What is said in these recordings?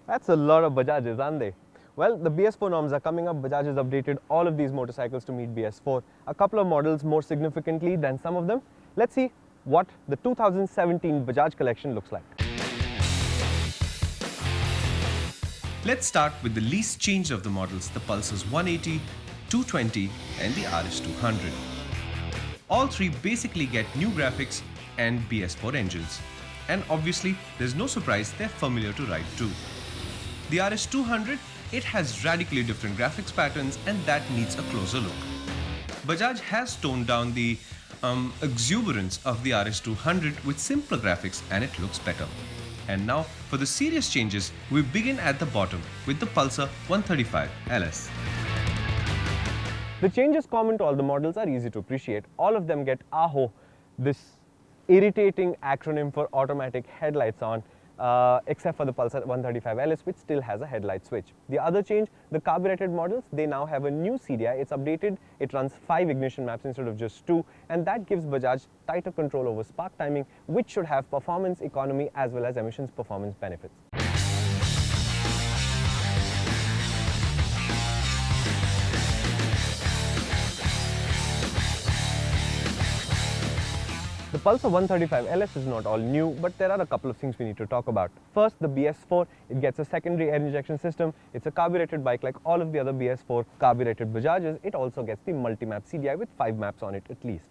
That's a lot of Bajajes, aren't they? Well, the BS4 norms are coming up. Bajaj has updated all of these motorcycles to meet BS4. A couple of models more significantly than some of them. Let's see what the 2017 Bajaj collection looks like. Let's start with the least changed of the models, the Pulsars 180, 220 and the RS200. All three basically get new graphics and BS4 engines. And obviously, there's no surprise they're familiar to ride too. The RS200, it has radically different graphics patterns and that needs a closer look. Bajaj has toned down the exuberance of the RS200 with simpler graphics and it looks better. And now for the serious changes, we begin at the bottom with the Pulsar 135 LS. The changes common to all the models are easy to appreciate. All of them get AHO, this irritating acronym for automatic headlights on, except for the Pulsar 135 LS, which still has a headlight switch. The other change, the carbureted models, they now have a new CDI. It's updated. It runs 5 ignition maps instead of just 2, and that gives Bajaj tighter control over spark timing, which should have performance, economy, as well as emissions performance benefits. The Pulsar 135 LS is not all new, but there are a couple of things we need to talk about. First, the BS4, it gets a secondary air injection system. It's a carbureted bike like all of the other BS4 carbureted Bajajes. It also gets the multi-map CDI with 5 maps on it at least.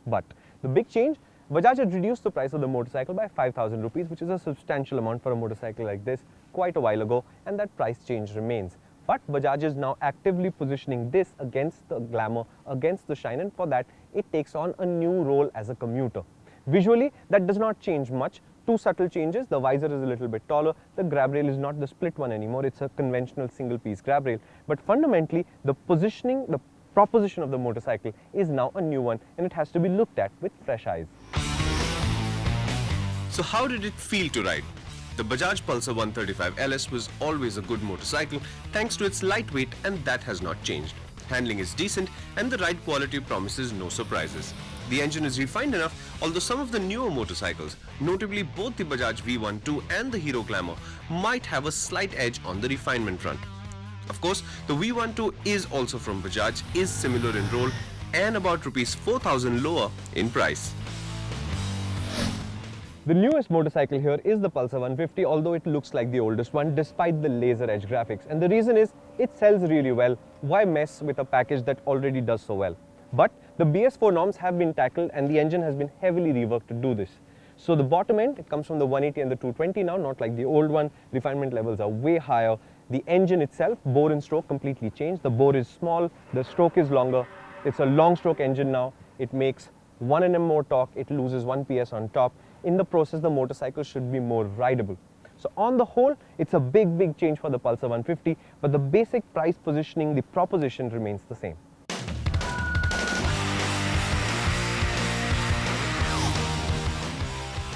But the big change, Bajaj had reduced the price of the motorcycle by 5,000 rupees, which is a substantial amount for a motorcycle like this quite a while ago, and that price change remains. But Bajaj is now actively positioning this against the glamour, against the shine, and for that it takes on a new role as a commuter. Visually, that does not change much. Two subtle changes. The visor is a little bit taller. The grab rail is not the split one anymore. It's a conventional single piece grab rail. But fundamentally, the positioning, the proposition of the motorcycle is now a new one, and it has to be looked at with fresh eyes. So how did it feel to ride? The Bajaj Pulsar 135 LS was always a good motorcycle thanks to its lightweight, and that has not changed. Handling is decent and the ride quality promises no surprises. The engine is refined enough, although some of the newer motorcycles, notably both the Bajaj V12 and the Hero Glamour, might have a slight edge on the refinement front. Of course, the V12 is also from Bajaj, is similar in role and about Rs 4,000 lower in price. The newest motorcycle here is the Pulsar 150, although it looks like the oldest one despite the laser edge graphics. And the reason is, it sells really well. Why mess with a package that already does so well? But the BS4 norms have been tackled and the engine has been heavily reworked to do this. So the bottom end, it comes from the 180 and the 220 now, not like the old one. Refinement levels are way higher. The engine itself, bore and stroke, completely changed. The bore is small, the stroke is longer. It's a long stroke engine now. It makes 1 Nm more torque, it loses 1 PS on top. In the process, the motorcycle should be more rideable. So on the whole, it's a big change for the Pulsar 150, but the basic price positioning, the proposition remains the same.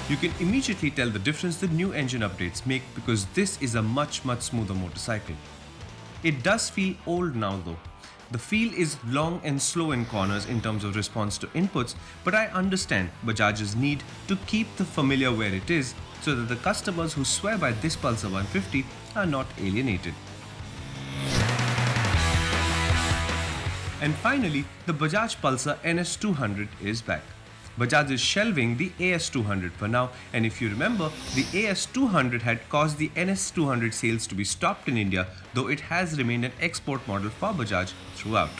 You can immediately tell the difference the new engine updates make because this is a much smoother motorcycle. It does feel old now though. The feel is long and slow in corners in terms of response to inputs, but I understand Bajaj's need to keep the familiar where it is so that the customers who swear by this Pulsar 150 are not alienated. And finally, the Bajaj Pulsar NS200 is back. Bajaj is shelving the AS200 for now, and if you remember, the AS200 had caused the NS200 sales to be stopped in India, though it has remained an export model for Bajaj throughout.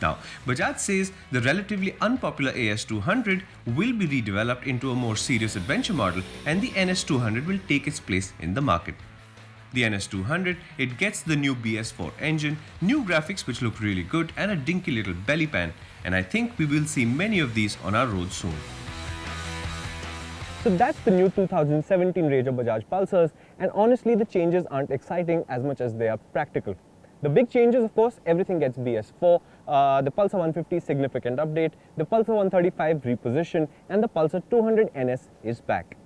Now, Bajaj says the relatively unpopular AS200 will be redeveloped into a more serious adventure model, and the NS200 will take its place in the market. The NS200, it gets the new BS4 engine, new graphics which look really good, and a dinky little belly pan, and I think we will see many of these on our roads soon. So that's the new 2017 range of Bajaj Pulsars, and honestly the changes aren't exciting as much as they are practical. The big changes, of course, everything gets BS4, the Pulsar 150 significant update, the Pulsar 135 reposition, and the Pulsar 200 NS is back.